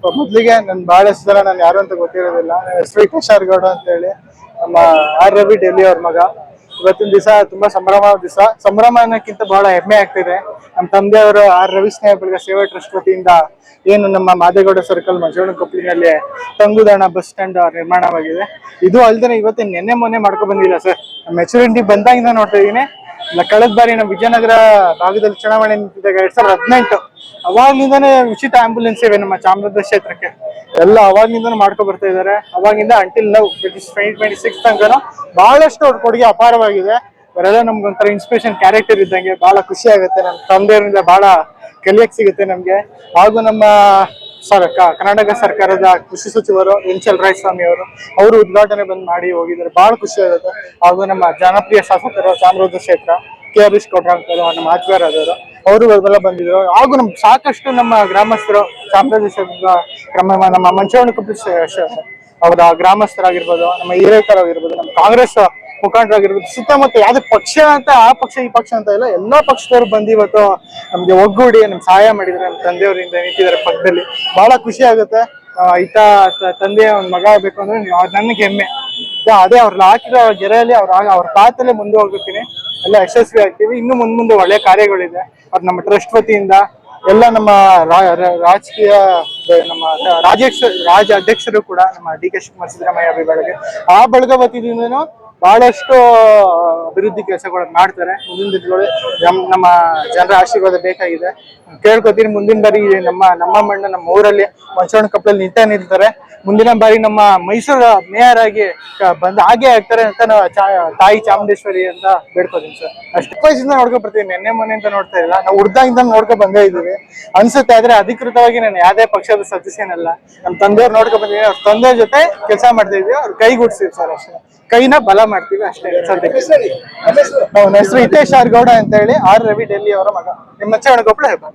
ಮೊದ್ಲಿಗೆ ನನ್ ಬಹಳಷ್ಟು ಸಲ ನಾನು ಯಾರು ಅಂತ ಗೊತ್ತಿರೋದಿಲ್ಲ. ನನ್ನ ಹೆಸರು ತುಷಾರ್ ಗೌಡ ಅಂತ ಹೇಳಿ. ನಮ್ಮ ಆರ್ ರವಿ ಡೆಲ್ಲಿ ಅವ್ರ ಮಗ. ಇವತ್ತಿನ ದಿವಸ ತುಂಬಾ ಸಂಭ್ರಮ ಅನ್ನೋಕ್ಕಿಂತ ಬಹಳ ಹೆಮ್ಮೆ ಆಗ್ತಿದೆ. ನಮ್ಮ ತಂದೆಯವರು ಆರ್ ರವಿ ಸ್ನೇಹ ಬಳಗ ಸೇವಾ ಟ್ರಸ್ಟ್ ವತಿಯಿಂದ ಏನು ನಮ್ಮ ಮಾದೇಗೌಡ ಸರ್ಕಲ್ ಮಂಜೋಣ ಕೊಪ್ಪಲಿನಲ್ಲಿ ತಂಗುದಾಣ ಬಸ್ ಸ್ಟ್ಯಾಂಡ್ ನಿರ್ಮಾಣವಾಗಿದೆ. ಇದು ಅಲ್ದೇನೆ ಇವತ್ತಿನ ನೆನ್ನೆ ಮೊನ್ನೆ ಮಾಡ್ಕೊಂಡ್ ಬಂದಿಲ್ಲ ಸರ್. ಮೆಚುರಿಟಿ ಬಂದಾಗಿಂದ ನೋಡ್ತಾ ಇದೀನಿ. ಕಳೆದ ಬಾರಿ ನಮ್ಮ ವಿಜಯನಗರ ಭಾಗದಲ್ಲಿ ಚುನಾವಣೆ ನಿಂತಿದ್ದಾಗ 2018 ಅವಾಗ್ಲಿಂದಾನೇ ಉಚಿತ ಆಂಬ್ಯುಲೆನ್ಸ್ ಇವೆ ನಮ್ಮ ಚಾಮರಾಜ ಕ್ಷೇತ್ರಕ್ಕೆ. ಎಲ್ಲ ಅವಾಗ್ಲಿಂದಾನು ಮಾಡ್ಕೊ ಬರ್ತಾ ಇದಾರೆ. ಅವಾಗಿಂದ ಅಂಟಿಲ್ ನಾವು 2026 ತನಕ ಬಹಳಷ್ಟು ಅವ್ರ ಕೊಡುಗೆ ಅಪಾರವಾಗಿದೆ. ಅವರೆಲ್ಲ ನಮ್ಗೊಂಥರ ಇನ್ಸ್ಪಿರೇಷನ್ ಕ್ಯಾರೆಕ್ಟರ್ ಇದ್ದಂಗೆ. ಬಹಳ ಖುಷಿ ಆಗುತ್ತೆ. ನಮ್ಮ ತಂದೆಯವರಿಂದ ಬಹಳ ಕಲಿಯಕ್ ಸಿಗುತ್ತೆ ನಮ್ಗೆ. ಹಾಗೂ ನಮ್ಮ ಕರ್ನಾಟಕ ಸರ್ಕಾರದ ಕೃಷಿ ಸಚಿವರು ಎನ್ ರಾಯಸ್ವಾಮಿ ಅವರು ಉದ್ಘಾಟನೆ ಬಂದ್ ಮಾಡಿ ಹೋಗಿದ್ದಾರೆ. ಬಹಳ ಖುಷಿ ಆಗುತ್ತೆ. ಹಾಗೂ ನಮ್ಮ ಜನಪ್ರಿಯ ಶಾಸಕರು ಚಾಮರಾಜ ಕ್ಷೇತ್ರ KR ಕೊಟ್ರಾಂಕರು, ನಮ್ಮ ಆಚಾರ್ಯರು ಅವರು ಎಲ್ಲ ಬಂದಿದ್ರು. ಹಾಗೂ ನಮ್ ಸಾಕಷ್ಟು ನಮ್ಮ ಗ್ರಾಮಸ್ಥರು ಚಾಮರಾಜ ನಮ್ಮ ಮಂಚವಣ ಅವರ ಗ್ರಾಮಸ್ಥರಾಗಿರ್ಬೋದು, ನಮ್ಮ ಹಿರೇಕರಾಗಿರ್ಬೋದು, ನಮ್ಮ ಕಾಂಗ್ರೆಸ್ ಮುಖಂಡರಾಗಿರ್ಬೋದು, ಸುತ್ತಮುತ್ತ ಯಾವ್ದು ಪಕ್ಷ ಅಂತ ಆ ಪಕ್ಷ ಈ ಪಕ್ಷ ಅಂತ ಇಲ್ಲ, ಎಲ್ಲಾ ಪಕ್ಷದವ್ರು ಬಂದು ಇವತ್ತು ನಮ್ಗೆ ಒಗ್ಗೂಡಿ ನಮ್ಗೆ ಸಹಾಯ ಮಾಡಿದ್ರೆ. ನಮ್ಮ ತಂದೆಯವರಿಂದ ನಿಂತಿದ್ದಾರೆ ಪಕ್ಕದಲ್ಲಿ. ಬಹಳ ಖುಷಿ ಆಗುತ್ತೆ. ತಂದೆಯ ಒಂದ್ ಮಗ ಆಗ್ಬೇಕು ಅಂದ್ರೆ ನನ್ಗೆ ಹೆಮ್ಮೆ. ಅದೇ ಅವ್ರನ್ನ ಹಾಕಿರೋ ಗೆರೆಯಲ್ಲಿ ಅವ್ರ ಪಾತ್ರಲ್ಲೇ ಮುಂದೆ ಹೋಗ್ತೀನಿ. ಎಲ್ಲ ಯಶಸ್ವಿ ಆಗ್ತೀವಿ. ಇನ್ನು ಮುಂದೆ ಒಳ್ಳೆ ಕಾರ್ಯಗಳಿದೆ. ಅವ್ರು ನಮ್ಮ ಟ್ರಸ್ಟ್ ವತಿಯಿಂದ ಎಲ್ಲ ನಮ್ಮ ರಾಜಕೀಯ ನಮ್ಮ ರಾಜ್ಯ ಅಧ್ಯಕ್ಷರು ಕೂಡ ನಮ್ಮ DK ಶಿವಕುಮಾರ್ ಸಿದ್ದರಾಮಯ್ಯ ಬಳಗ ಆ ಬಳಗ ವತಿಯಿಂದನೂ ಬಹಳಷ್ಟು ಅಭಿವೃದ್ಧಿ ಕೆಲಸಗಳನ್ನ ಮಾಡ್ತಾರೆ. ಮುಂದಿನ ದಿನಗಳು ನಮ್ಮ ಜನರ ಆಶೀರ್ವಾದ ಬೇಕಾಗಿದೆ. ಕೇಳ್ಕೊತೀನಿ ಮುಂದಿನ ಬಾರಿ ನಮ್ಮ ಮಣ್ಣ ನಮ್ಮ ಊರಲ್ಲಿ ಮಂಚವಣ ಕೊಪ್ಪಲಲ್ಲಿ ನಿಲ್ತಾರೆ. ಮುಂದಿನ ಬಾರಿ ನಮ್ಮ ಮೈಸೂರು ಮೇಯರ್ ಆಗಿ ಹಾಗೆ ಆಗ್ತಾರೆ ಅಂತ ತಾಯಿ ಚಾಮುಂಡೇಶ್ವರಿ ಅಂತ ಬೇಡ್ಕೋತೀನಿ ಸರ್. ಅಷ್ಟು ವಯಸ್ಸಿಂದ ನೋಡ್ಕೊಂಡ್ ಬರ್ತೀನಿ. ನೆನ್ನೆ ಮೊನ್ನೆ ಅಂತ ನೋಡ್ತಾ ಇಲ್ಲ, ನಾವು ಹುಡ್ದಾಗಿಂದ ನೋಡ್ಕೊಂಡ್ ಬಂದೇ ಇದೀವಿ ಅನ್ಸುತ್ತೆ. ಆದ್ರೆ ಅಧಿಕೃತವಾಗಿ ನಾನು ಯಾವ್ದೇ ಪಕ್ಷದ ಸದಸ್ಯನಲ್ಲ. ನಮ್ಮ ತಂದೆಯವ್ರು ನೋಡ್ಕೊಂಡ್ ಬಂದಿದ್ದೀನಿ. ಅವ್ರ ತಂದೆ ಜೊತೆ ಕೆಲಸ ಮಾಡ್ತಾ ಇದೀವಿ. ಅವ್ರ ಕೈಗೂಡ್ಸ್ತೀವಿ ಸರ್ ಅಷ್ಟೇ. ಕೈನ ಬಲ ಮಾಡ್ತೀವಿ ಅಷ್ಟೇ ಸದ್ಯಕ್ಕೆ. ನನ್ನ ಹೆಸರು ಹಿತೇಶ್ ಆರ್ ಗೌಡ ಅಂತ ಹೇಳಿ, ಆರ್ ರವಿ ಡೆಲ್ಲಿ ಅವರ ಮಗ. ನಿಮ್ಮ ಮಂಚವಣ ಕೊಪ್ಪಳ ಹೆಬ್ಬಾಳ.